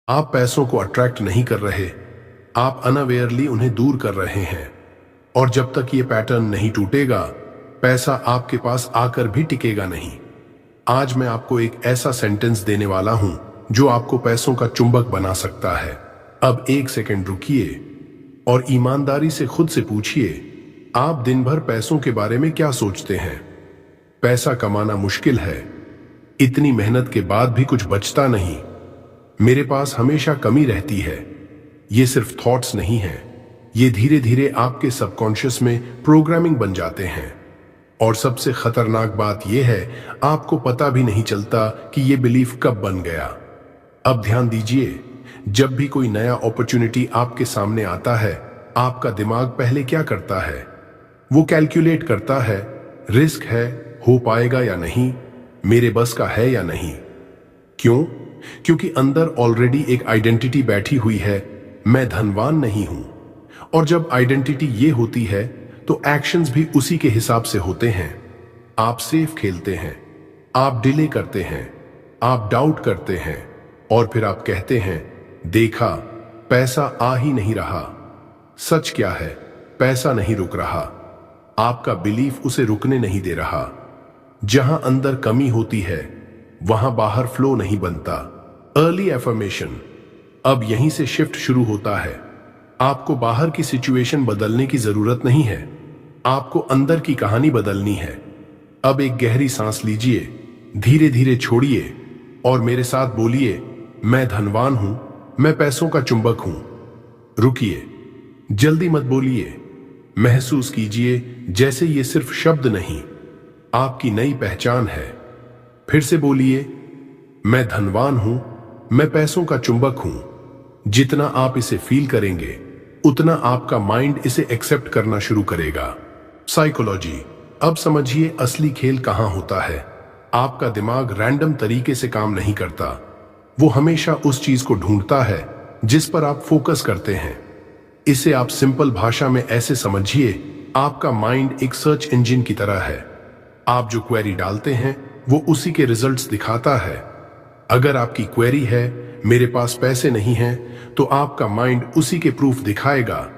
आप पैसों को अट्रैक्ट नहीं कर रहे, आप अनअवेयरली उन्हें दूर कर रहे हैं। और जब तक ये पैटर्न नहीं टूटेगा, पैसा आपके पास आकर भी टिकेगा नहीं। आज मैं आपको एक ऐसा सेंटेंस देने वाला हूं जो आपको पैसों का चुंबक बना सकता है। अब एक सेकंड रुकिए और ईमानदारी से खुद से पूछिए, आप दिन भर पैसों के बारे में क्या सोचते हैं? पैसा कमाना मुश्किल है, इतनी मेहनत के बाद भी कुछ बचता नहीं, मेरे पास हमेशा कमी रहती है। ये सिर्फ थॉट्स नहीं है, ये धीरे धीरे आपके सबकॉन्शियस में प्रोग्रामिंग बन जाते हैं। और सबसे खतरनाक बात यह है, आपको पता भी नहीं चलता कि ये बिलीफ कब बन गया। अब ध्यान दीजिए, जब भी कोई नया अपॉर्चुनिटी आपके सामने आता है, आपका दिमाग पहले क्या करता है? वो कैलकुलेट करता है, रिस्क है, हो पाएगा या नहीं, मेरे बस का है या नहीं। क्यों? क्योंकि अंदर ऑलरेडी एक आइडेंटिटी बैठी हुई है, मैं धनवान नहीं हूं। और जब आइडेंटिटी ये होती है तो एक्शंस भी उसी के हिसाब से होते हैं। आप सेफ खेलते हैं, आप डिले करते हैं, आप डाउट करते हैं, और फिर आप कहते हैं, देखा, पैसा आ ही नहीं रहा। सच क्या है? पैसा नहीं रुक रहा, आपका बिलीफ उसे रुकने नहीं दे रहा। जहां अंदर कमी होती है वहां बाहर फ्लो नहीं बनता। Early affirmation. अब यहीं से शिफ्ट शुरू होता है। आपको बाहर की सिचुएशन बदलने की जरूरत नहीं है, आपको अंदर की कहानी बदलनी है। अब एक गहरी सांस लीजिए, धीरे धीरे छोड़िए और मेरे साथ बोलिए, मैं धनवान हूं, मैं पैसों का चुंबक हूं। रुकिए, जल्दी मत बोलिए, महसूस कीजिए जैसे ये सिर्फ शब्द नहीं, आपकी नई पहचान है। फिर से बोलिए, मैं धनवान हूं, मैं पैसों का चुंबक हूं। जितना आप इसे फील करेंगे, उतना आपका माइंड इसे एक्सेप्ट करना शुरू करेगा। साइकोलॉजी। अब समझिए असली खेल कहां होता है। आपका दिमाग रैंडम तरीके से काम नहीं करता, वो हमेशा उस चीज को ढूंढता है जिस पर आप फोकस करते हैं। इसे आप सिंपल भाषा में ऐसे समझिए, आपका माइंड एक सर्च इंजन की तरह है। आप जो क्वेरी डालते हैं वो उसी के रिजल्ट्स दिखाता है। अगर आपकी क्वेरी है, मेरे पास पैसे नहीं हैं, तो आपका माइंड उसी के प्रूफ दिखाएगा,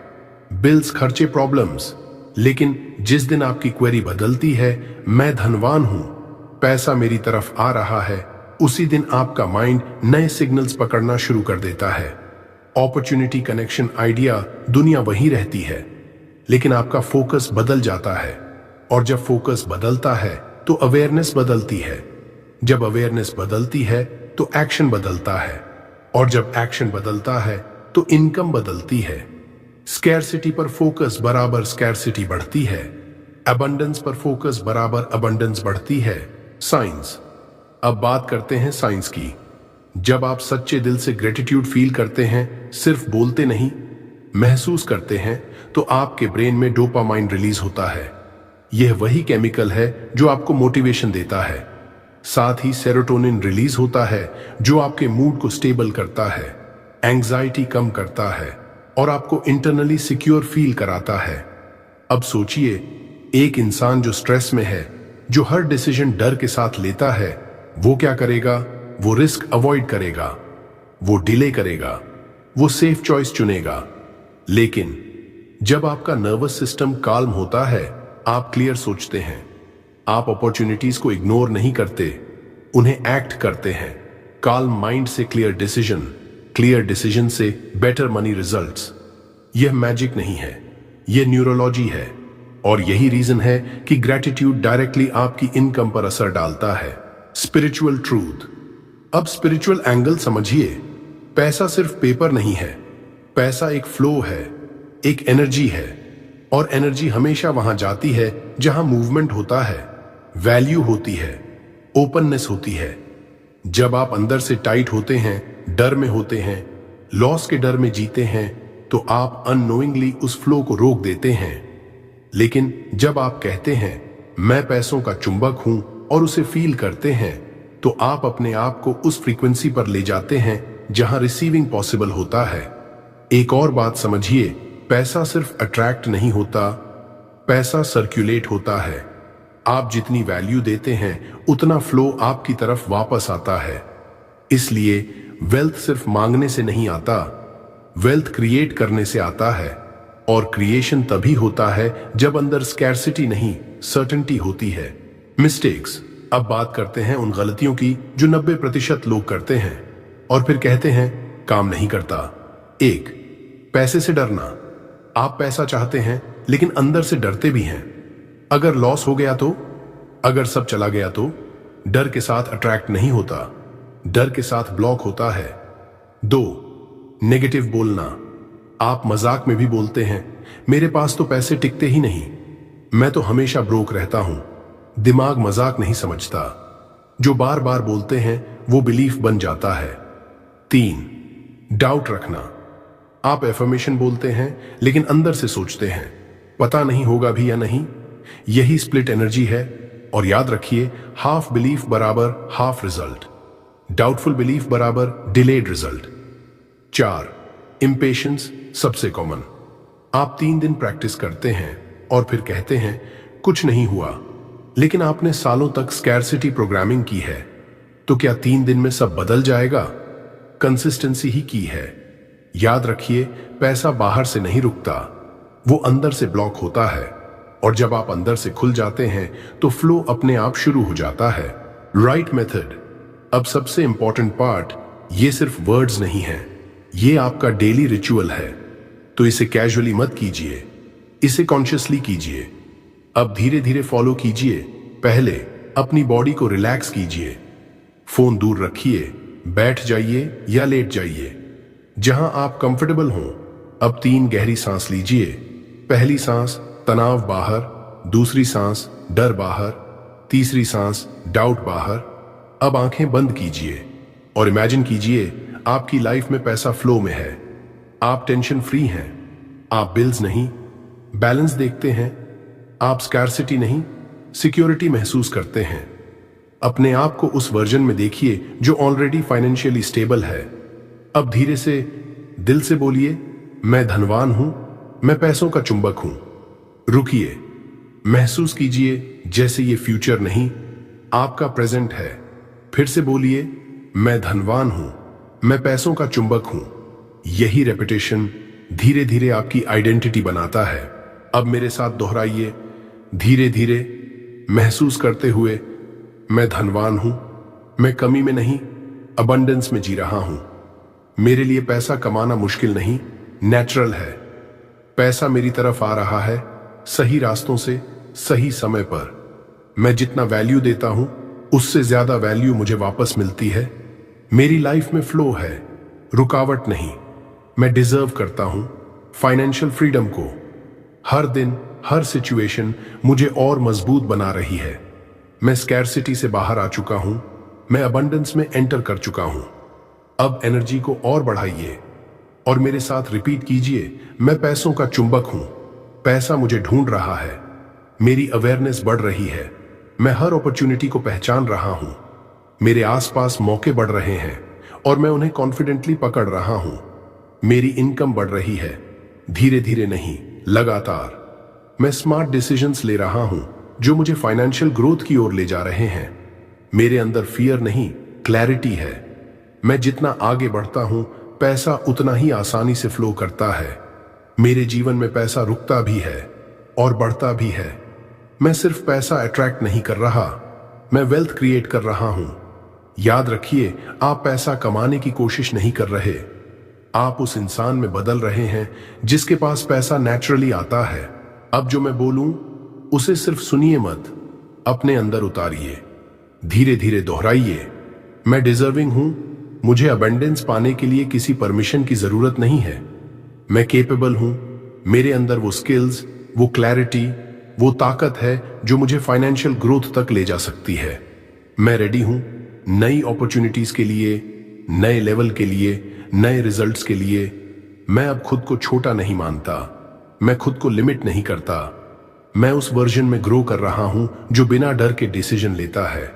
बिल्स, खर्चे, प्रॉब्लम्स। लेकिन जिस दिन आपकी क्वेरी बदलती है, मैं धनवान हूं, पैसा मेरी तरफ आ रहा है, उसी दिन आपका माइंड नए सिग्नल्स पकड़ना शुरू कर देता है। अपॉर्चुनिटी, कनेक्शन, आइडिया, दुनिया वही रहती है, लेकिन आपका फोकस बदल जाता है। और जब फोकस बदलता है तो अवेयरनेस बदलती है। जब अवेयरनेस बदलती है तो एक्शन बदलता है, और जब एक्शन बदलता है तो इनकम बदलती है। स्कैरसिटी पर फोकस बराबर स्कैरसिटी बढ़ती है, अबंडेंस पर फोकस बराबर अबंडेंस बढ़ती है। साइंस। अब बात करते हैं साइंस की। जब आप सच्चे दिल से ग्रेटिट्यूड फील करते हैं, सिर्फ बोलते नहीं, महसूस करते हैं, तो आपके ब्रेन में डोपामाइन रिलीज होता है। यह वही केमिकल है जो आपको मोटिवेशन देता है। साथ ही सेरोटोनिन रिलीज होता है जो आपके मूड को स्टेबल करता है, एंग्जाइटी कम करता है और आपको इंटरनली सिक्योर फील कराता है। अब सोचिए, एक इंसान जो स्ट्रेस में है, जो हर डिसीजन डर के साथ लेता है, वो क्या करेगा? वो रिस्क अवॉइड करेगा, वो डिले करेगा, वो सेफ चॉइस चुनेगा। लेकिन जब आपका नर्वस सिस्टम काल्म होता है, आप क्लियर सोचते हैं, आप अपॉर्चुनिटीज को इग्नोर नहीं करते, उन्हें एक्ट करते हैं। काल्म माइंड से क्लियर डिसीजन से बेटर मनी रिजल्ट्स। यह मैजिक नहीं है, यह न्यूरोलॉजी है। और यही रीजन है कि ग्रैटिट्यूड डायरेक्टली आपकी इनकम पर असर डालता है। Spiritual truth. अब स्पिरिचुअल एंगल समझिए। पैसा सिर्फ पेपर नहीं है, पैसा एक फ्लो है, एक एनर्जी है, और एनर्जी हमेशा वहां जाती है जहां मूवमेंट होता है, वैल्यू होती है, ओपननेस होती है। जब आप अंदर से टाइट होते हैं, डर में होते हैं, लॉस के डर में जीते हैं, तो आप अननोइंगली उस फ्लो को रोक देते हैं। लेकिन जब आप कहते हैं, मैं पैसों का चुंबक हूं, और उसे फील करते हैं, तो आप अपने आप को उस फ्रीक्वेंसी पर ले जाते हैं जहां रिसीविंग पॉसिबल होता है। एक और बात समझिए, पैसा सिर्फ अट्रैक्ट नहीं होता, पैसा सर्कुलेट होता है। आप जितनी वैल्यू देते हैं, उतना फ्लो आपकी तरफ वापस आता है। इसलिए वेल्थ सिर्फ मांगने से नहीं आता, वेल्थ क्रिएट करने से आता है। और क्रिएशन तभी होता है जब अंदर स्कैर्सिटी नहीं, सर्टेनिटी होती है। मिस्टेक्स। अब बात करते हैं उन गलतियों की जो 90% लोग करते हैं और फिर कहते हैं काम नहीं करता। 1, पैसे से डरना। आप पैसा चाहते हैं लेकिन अंदर से डरते भी हैं। अगर लॉस हो गया तो, अगर सब चला गया तो। डर के साथ अट्रैक्ट नहीं होता, डर के साथ ब्लॉक होता है। 2, नेगेटिव बोलना। आप मजाक में भी बोलते हैं, मेरे पास तो पैसे टिकते ही नहीं, मैं तो हमेशा ब्रोक रहता हूं। दिमाग मजाक नहीं समझता, जो बार बार बोलते हैं वो बिलीफ बन जाता है। 3, डाउट रखना। आप एफर्मेशन बोलते हैं लेकिन अंदर से सोचते हैं पता नहीं होगा भी या नहीं। यही स्प्लिट एनर्जी है। और याद रखिए, हाफ बिलीफ बराबर हाफ रिजल्ट, डाउटफुल बिलीफ बराबर डिलेड रिजल्ट। 4, इंपेशेंस सबसे कॉमन। आप 3 दिन प्रैक्टिस करते हैं और फिर कहते हैं कुछ नहीं हुआ, लेकिन आपने सालों तक स्कैर्सिटी प्रोग्रामिंग की है, तो क्या 3 दिन में सब बदल जाएगा? कंसिस्टेंसी ही की है। याद रखिए, पैसा बाहर से नहीं रुकता, वो अंदर से ब्लॉक होता है। और जब आप अंदर से खुल जाते हैं तो फ्लो अपने आप शुरू हो जाता है। Right method. अब सबसे इंपॉर्टेंट पार्ट, ये सिर्फ वर्ड्स नहीं है, ये आपका डेली रिचुअल है। तो इसे कैजुअली मत कीजिए, इसे कॉन्शियसली कीजिए। अब धीरे धीरे फॉलो कीजिए। पहले अपनी बॉडी को रिलैक्स कीजिए, फोन दूर रखिए, बैठ जाइए या लेट जाइए जहां आप कंफर्टेबल हों। अब 3 गहरी सांस लीजिए। पहली सांस तनाव बाहर, दूसरी सांस डर बाहर, तीसरी सांस डाउट बाहर। अब आंखें बंद कीजिए और इमेजिन कीजिए आपकी लाइफ में पैसा फ्लो में है। आप टेंशन फ्री हैं, आप बिल्स नहीं, बैलेंस देखते हैं। आप स्कैर्सिटी नहीं, सिक्योरिटी महसूस करते हैं। अपने आप को उस वर्जन में देखिए जो ऑलरेडी फाइनेंशियली स्टेबल है। अब धीरे से दिल से बोलिए, मैं धनवान हूं, मैं पैसों का चुंबक हूं। रुकिए, महसूस कीजिए जैसे ये फ्यूचर नहीं, आपका प्रेजेंट है। फिर से बोलिए, मैं धनवान हूं, मैं पैसों का चुंबक हूं। यही रेपिटेशन धीरे धीरे आपकी आइडेंटिटी बनाता है। अब मेरे साथ दोहराइए, धीरे धीरे महसूस करते हुए, मैं धनवान हूं, मैं कमी में नहीं, अबंडेंस में जी रहा हूं। मेरे लिए पैसा कमाना मुश्किल नहीं, नेचुरल है। पैसा मेरी तरफ आ रहा है, सही रास्तों से, सही समय पर। मैं जितना वैल्यू देता हूं उससे ज्यादा वैल्यू मुझे वापस मिलती है। मेरी लाइफ में फ्लो है, रुकावट नहीं। मैं डिजर्व करता हूं फाइनेंशियल फ्रीडम को। हर दिन, हर सिचुएशन मुझे और मजबूत बना रही है। मैं स्कैर्सिटी से बाहर आ चुका हूं, मैं अबंडेंस में एंटर कर चुका हूं। अब एनर्जी को और बढ़ाइए और मेरे साथ रिपीट कीजिए, मैं पैसों का चुंबक हूं, पैसा मुझे ढूंढ रहा है, मेरी अवेयरनेस बढ़ रही है, मैं हर अपॉर्चुनिटी को पहचान रहा हूं, मेरे आसपास मौके बढ़ रहे हैं और मैं उन्हें कॉन्फिडेंटली पकड़ रहा हूं। मेरी इनकम बढ़ रही है, धीरे धीरे नहीं, लगातार। मैं स्मार्ट डिसीजंस ले रहा हूं जो मुझे फाइनेंशियल ग्रोथ की ओर ले जा रहे हैं। मेरे अंदर फियर नहीं, क्लैरिटी है। मैं जितना आगे बढ़ता हूं, पैसा उतना ही आसानी से फ्लो करता है। मेरे जीवन में पैसा रुकता भी है और बढ़ता भी है। मैं सिर्फ पैसा अट्रैक्ट नहीं कर रहा, मैं वेल्थ क्रिएट कर रहा हूं। याद रखिए, आप पैसा कमाने की कोशिश नहीं कर रहे, आप उस इंसान में बदल रहे हैं जिसके पास पैसा नेचुरली आता है। अब जो मैं बोलूं उसे सिर्फ सुनिए मत, अपने अंदर उतारिए। धीरे धीरे दोहराइए, मैं डिजर्विंग हूं, मुझे अबंडेंस पाने के लिए किसी परमिशन की जरूरत नहीं है। मैं केपेबल हूं, मेरे अंदर वो स्किल्स, वो क्लैरिटी, वो ताकत है जो मुझे फाइनेंशियल ग्रोथ तक ले जा सकती है। मैं रेडी हूं नई अपॉर्चुनिटीज के लिए, नए लेवल के लिए, नए रिजल्ट्स के लिए। मैं अब खुद को छोटा नहीं मानता, मैं खुद को लिमिट नहीं करता। मैं उस वर्जन में ग्रो कर रहा हूं जो बिना डर के डिसीजन लेता है।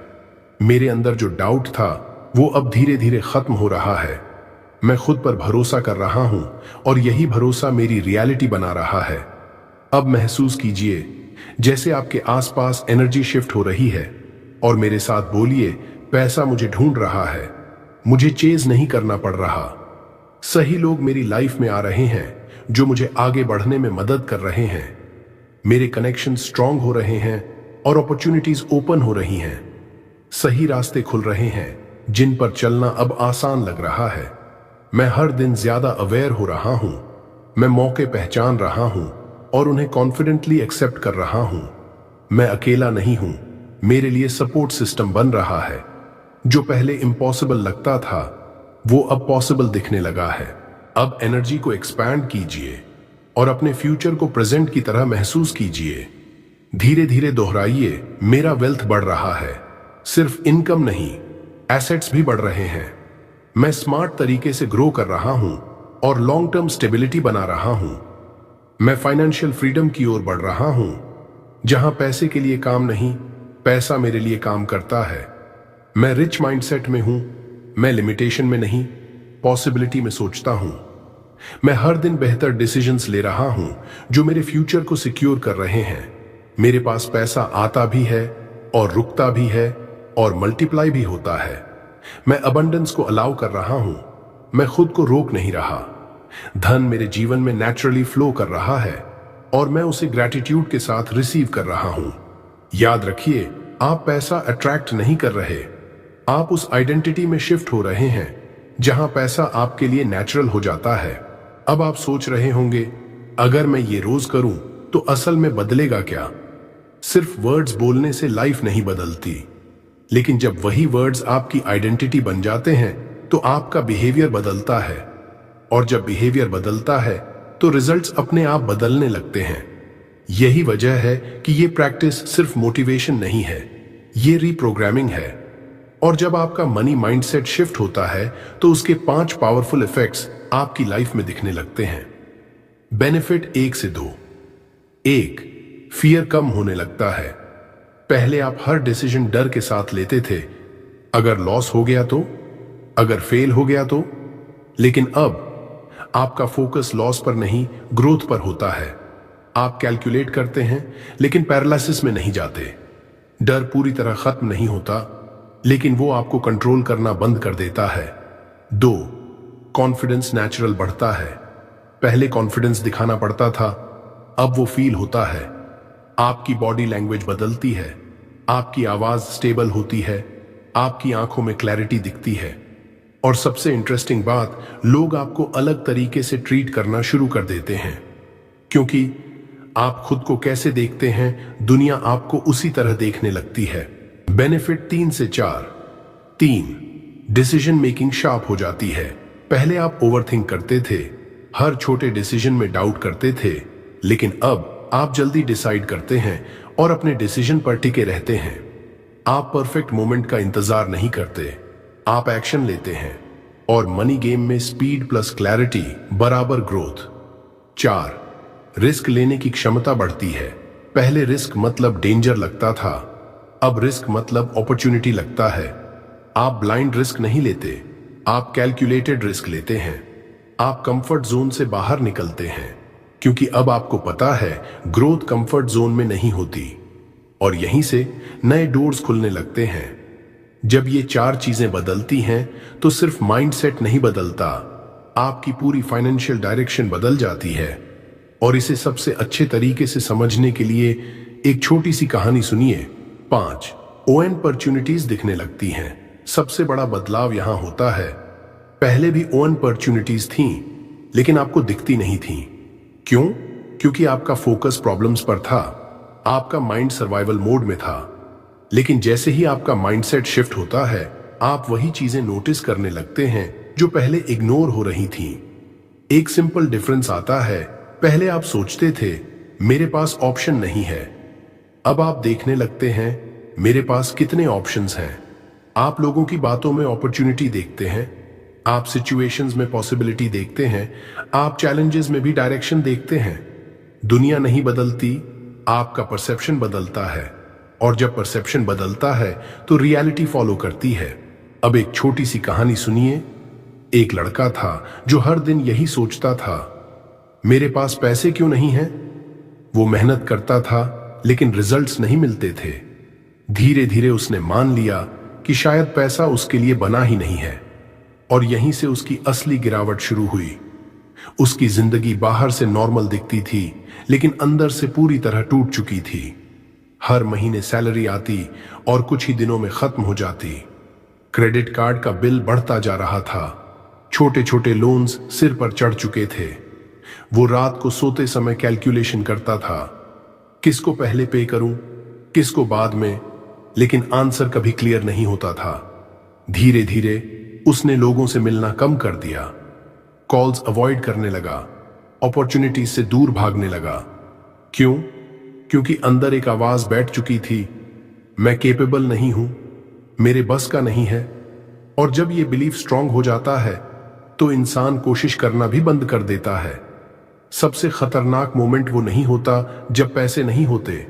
मेरे अंदर जो डाउट था वो अब धीरे धीरे खत्म हो रहा है। मैं खुद पर भरोसा कर रहा हूं और यही भरोसा मेरी रियलिटी बना रहा है। अब महसूस कीजिए जैसे आपके आसपास एनर्जी शिफ्ट हो रही है और मेरे साथ बोलिए, पैसा मुझे ढूंढ रहा है, मुझे चेज नहीं करना पड़ रहा। सही लोग मेरी लाइफ में आ रहे हैं जो मुझे आगे बढ़ने में मदद कर रहे हैं। मेरे कनेक्शन स्ट्रांग हो रहे हैं और अपॉर्चुनिटीज ओपन हो रही हैं। सही रास्ते खुल रहे हैं जिन पर चलना अब आसान लग रहा है। मैं हर दिन ज्यादा अवेयर हो रहा हूं। मैं मौके पहचान रहा हूं और उन्हें कॉन्फिडेंटली एक्सेप्ट कर रहा हूं। मैं अकेला नहीं हूं, मेरे लिए सपोर्ट सिस्टम बन रहा है। जो पहले इम्पॉसिबल लगता था वो अब पॉसिबल दिखने लगा है। अब एनर्जी को एक्सपैंड कीजिए और अपने फ्यूचर को प्रेजेंट की तरह महसूस कीजिए। धीरे धीरे दोहराइए, मेरा वेल्थ बढ़ रहा है। सिर्फ इनकम नहीं, एसेट्स भी बढ़ रहे हैं। मैं स्मार्ट तरीके से ग्रो कर रहा हूं और लॉन्ग टर्म स्टेबिलिटी बना रहा हूं। मैं फाइनेंशियल फ्रीडम की ओर बढ़ रहा हूं, जहां पैसे के लिए काम नहीं, पैसा मेरे लिए काम करता है। मैं रिच माइंडसेट में हूं, मैं लिमिटेशन में नहीं, पॉसिबिलिटी में सोचता हूं। मैं हर दिन बेहतर डिसीजंस ले रहा हूं जो मेरे फ्यूचर को सिक्योर कर रहे हैं। मेरे पास पैसा आता भी है और रुकता भी है और मल्टीप्लाई भी होता है। मैं अबंडेंस को अलाउ कर रहा हूं, मैं खुद को रोक नहीं रहा। धन मेरे जीवन में नेचुरली फ्लो कर रहा है और मैं उसे ग्रैटिट्यूड के साथ रिसीव कर रहा हूं। याद रखिए, आप पैसा अट्रैक्ट नहीं कर रहे, आप उस आइडेंटिटी में शिफ्ट हो रहे हैं जहां पैसा आपके लिए नेचुरल हो जाता है। अब आप सोच रहे होंगे, अगर मैं ये रोज करूं तो असल में बदलेगा क्या? सिर्फ वर्ड्स बोलने से लाइफ नहीं बदलती, लेकिन जब वही वर्ड्स आपकी आइडेंटिटी बन जाते हैं तो आपका बिहेवियर बदलता है, और जब बिहेवियर बदलता है तो रिजल्ट्स अपने आप बदलने लगते हैं। यही वजह है कि ये प्रैक्टिस सिर्फ मोटिवेशन नहीं है, ये रीप्रोग्रामिंग है। और जब आपका मनी माइंडसेट शिफ्ट होता है तो उसके 5 पावरफुल इफेक्ट्स आपकी लाइफ में दिखने लगते हैं। बेनिफिट 1 से 2। 1, फियर कम होने लगता है। पहले आप हर डिसीजन डर के साथ लेते थे, अगर लॉस हो गया तो, अगर फेल हो गया तो। लेकिन अब आपका फोकस लॉस पर नहीं, ग्रोथ पर होता है। आप कैलकुलेट करते हैं लेकिन पैरालिसिस में नहीं जाते। डर पूरी तरह खत्म नहीं होता, लेकिन वो आपको कंट्रोल करना बंद कर देता है। 2, कॉन्फिडेंस नेचुरल बढ़ता है। पहले कॉन्फिडेंस दिखाना पड़ता था, अब वो फील होता है। आपकी बॉडी लैंग्वेज बदलती है, आपकी आवाज स्टेबल होती है, आपकी आंखों में क्लैरिटी दिखती है। और सबसे इंटरेस्टिंग बात, लोग आपको अलग तरीके से ट्रीट करना शुरू कर देते हैं, क्योंकि आप खुद को कैसे देखते हैं, दुनिया आपको उसी तरह देखने लगती है। बेनिफिट 3 से 4। 3, डिसीजन मेकिंग शार्प हो जाती है। पहले आप ओवरथिंक करते थे, हर छोटे डिसीजन में डाउट करते थे, लेकिन अब आप जल्दी डिसाइड करते हैं और अपने डिसीजन पर टिके रहते हैं। आप परफेक्ट मोमेंट का इंतजार नहीं करते, आप एक्शन लेते हैं। और मनी गेम में स्पीड प्लस क्लैरिटी बराबर ग्रोथ। 4, रिस्क लेने की क्षमता बढ़ती है। पहले रिस्क मतलब डेंजर लगता था, अब रिस्क मतलब अपॉर्चुनिटी लगता है। आप ब्लाइंड रिस्क नहीं लेते, आप कैलकुलेटेड रिस्क लेते हैं। आप कंफर्ट जोन से बाहर निकलते हैं, क्योंकि अब आपको पता है ग्रोथ कंफर्ट जोन में नहीं होती, और यहीं से नए डोर्स खुलने लगते हैं। जब ये 4 चीजें बदलती हैं तो सिर्फ माइंडसेट नहीं बदलता, आपकी पूरी फाइनेंशियल डायरेक्शन बदल जाती है। और इसे सबसे अच्छे तरीके से समझने के लिए एक छोटी सी कहानी सुनिए। 5, अपॉर्चुनिटीज दिखने लगती हैं। सबसे बड़ा बदलाव यहां होता है, पहले भी अपॉर्चुनिटीज थीं, लेकिन आपको दिखती नहीं थीं। क्यों? क्योंकि आपका फोकस प्रॉब्लम्स पर था, आपका माइंड सर्वाइवल मोड में था। लेकिन जैसे ही आपका माइंडसेट शिफ्ट होता है, आप वही चीजें नोटिस करने लगते हैं जो पहले इग्नोर हो रही थीं। एक सिंपल डिफरेंस आता है, पहले आप सोचते थे मेरे पास ऑप्शन नहीं है, अब आप देखने लगते हैं मेरे पास कितने ऑप्शंस हैं। आप लोगों की बातों में अपॉर्चुनिटी देखते हैं, आप सिचुएशंस में पॉसिबिलिटी देखते हैं, आप चैलेंजेस में भी डायरेक्शन देखते हैं। दुनिया नहीं बदलती, आपका परसेप्शन बदलता है, और जब परसेप्शन बदलता है तो रियलिटी फॉलो करती है। अब एक छोटी सी कहानी सुनिए। एक लड़का था जो हर दिन यही सोचता था, मेरे पास पैसे क्यों नहीं हैं? वो मेहनत करता था लेकिन रिजल्ट्स नहीं मिलते थे। धीरे धीरे उसने मान लिया कि शायद पैसा उसके लिए बना ही नहीं है। और यहीं से उसकी असली गिरावट शुरू हुई। उसकी जिंदगी बाहर से नॉर्मल दिखती थी, लेकिन अंदर से पूरी तरह टूट चुकी थी। हर महीने सैलरी आती और कुछ ही दिनों में खत्म हो जाती। क्रेडिट कार्ड का बिल बढ़ता जा रहा था। छोटे छोटे लोन्स सिर पर चढ़ चुके थे। वो रात को सोते समय कैलकुलेशन करता था, किसको पहले पे करूं, किसको बाद में, लेकिन आंसर कभी क्लियर नहीं होता था। धीरे धीरे उसने लोगों से मिलना कम कर दिया, कॉल्स अवॉइड करने लगा, अपॉर्चुनिटीज से दूर भागने लगा। क्यों? क्योंकि अंदर एक आवाज बैठ चुकी थी, मैं केपेबल नहीं हूं, मेरे बस का नहीं है। और जब ये बिलीफ स्ट्रांग हो जाता है तो इंसान कोशिश करना भी बंद कर देता है। सबसे खतरनाक मोमेंट वो नहीं होता जब पैसे नहीं होते।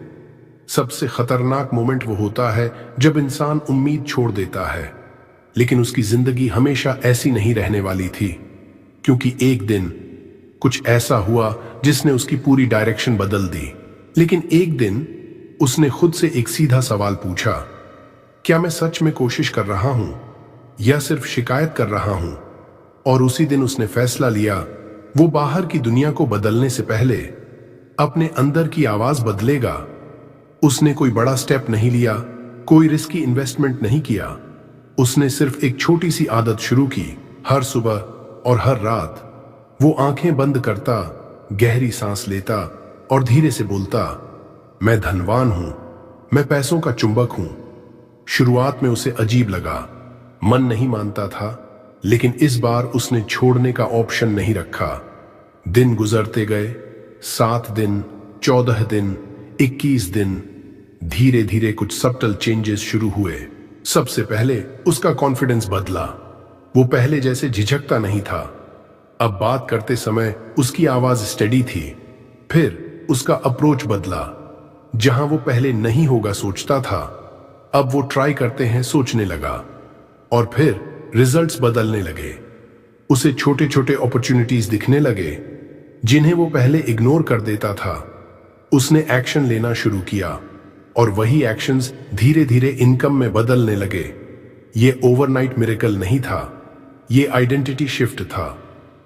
सबसे खतरनाक मोमेंट वो होता है जब इंसान उम्मीद छोड़ देता है। लेकिन उसकी जिंदगी हमेशा ऐसी नहीं रहने वाली थी, क्योंकि एक दिन कुछ ऐसा हुआ जिसने उसकी पूरी डायरेक्शन बदल दी। लेकिन एक दिन उसने खुद से एक सीधा सवाल पूछा, क्या मैं सच में कोशिश कर रहा हूं या सिर्फ शिकायत कर रहा हूं? और उसी दिन उसने फैसला लिया, वो बाहर की दुनिया को बदलने से पहले अपने अंदर की आवाज बदलेगा। उसने कोई बड़ा स्टेप नहीं लिया, कोई रिस्की इन्वेस्टमेंट नहीं किया। उसने सिर्फ एक छोटी सी आदत शुरू की। हर सुबह और हर रात वो आंखें बंद करता, गहरी सांस लेता और धीरे से बोलता, मैं धनवान हूं, मैं पैसों का चुंबक हूं। शुरुआत में उसे अजीब लगा, मन नहीं मानता था, लेकिन इस बार उसने छोड़ने का ऑप्शन नहीं रखा। दिन गुजरते गए, 7 दिन, 14 दिन, 21 दिन। धीरे धीरे कुछ सब्टल चेंजेस शुरू हुए। सबसे पहले उसका कॉन्फिडेंस बदला। वो पहले जैसे झिझकता नहीं था। अब बात करते समय उसकी आवाज स्टेडी थी। फिर उसका अप्रोच बदला। जहां वो पहले नहीं होगा सोचता था, अब वो ट्राई करते हैं सोचने लगा। और फिर रिजल्ट्स बदलने लगे। उसे छोटे छोटे अपॉर्चुनिटीज दिखने लगे जिन्हें वो पहले इग्नोर कर देता था। उसने एक्शन लेना शुरू किया और वही एक्शंस धीरे धीरे इनकम में बदलने लगे। ये ओवरनाइट मिरेकल नहीं था, ये आइडेंटिटी शिफ्ट था।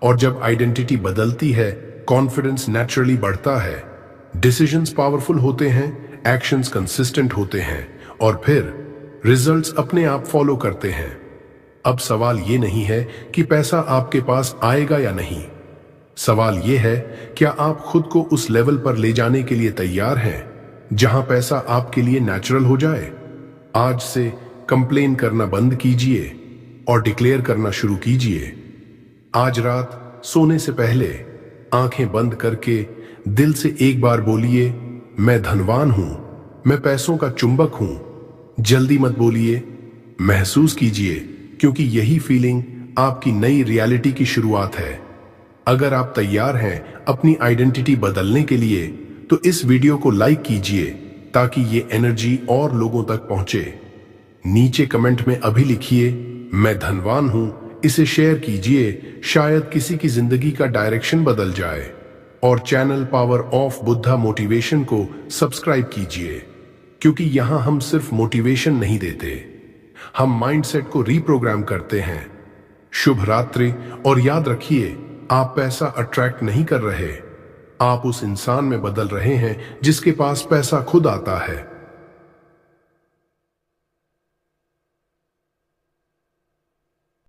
और जब आइडेंटिटी बदलती है, कॉन्फिडेंस नेचुरली बढ़ता है, डिसीजंस पावरफुल होते हैं, एक्शंस कंसिस्टेंट होते हैं और फिर रिजल्ट्स अपने आप फॉलो करते हैं। अब सवाल ये नहीं है कि पैसा आपके पास आएगा या नहीं। सवाल ये है, क्या आप खुद को उस लेवल पर ले जाने के लिए तैयार हैं जहां पैसा आपके लिए नेचुरल हो जाए? आज से कंप्लेन करना बंद कीजिए और डिक्लेयर करना शुरू कीजिए। आज रात सोने से पहले आंखें बंद करके दिल से एक बार बोलिए, मैं धनवान हूं, मैं पैसों का चुंबक हूं। जल्दी मत बोलिए, महसूस कीजिए, क्योंकि यही फीलिंग आपकी नई रियलिटी की शुरुआत है। अगर आप तैयार हैं अपनी आइडेंटिटी बदलने के लिए, तो इस वीडियो को लाइक कीजिए ताकि ये एनर्जी और लोगों तक पहुंचे। नीचे कमेंट में अभी लिखिए, मैं धनवान हूं, इसे शेयर कीजिए, शायद किसी की जिंदगी का डायरेक्शन बदल जाए। और channel power of Buddha motivation को सब्सक्राइब कीजिए, क्योंकि यहां हम सिर्फ मोटिवेशन नहीं देते, हम माइंडसेट को रीप्रोग्राम करते हैं। शुभ रात्रि और याद रखिए, आप पैसा अट्रैक्ट नहीं कर रहे, आप उस इंसान में बदल रहे हैं जिसके पास पैसा खुद आता है।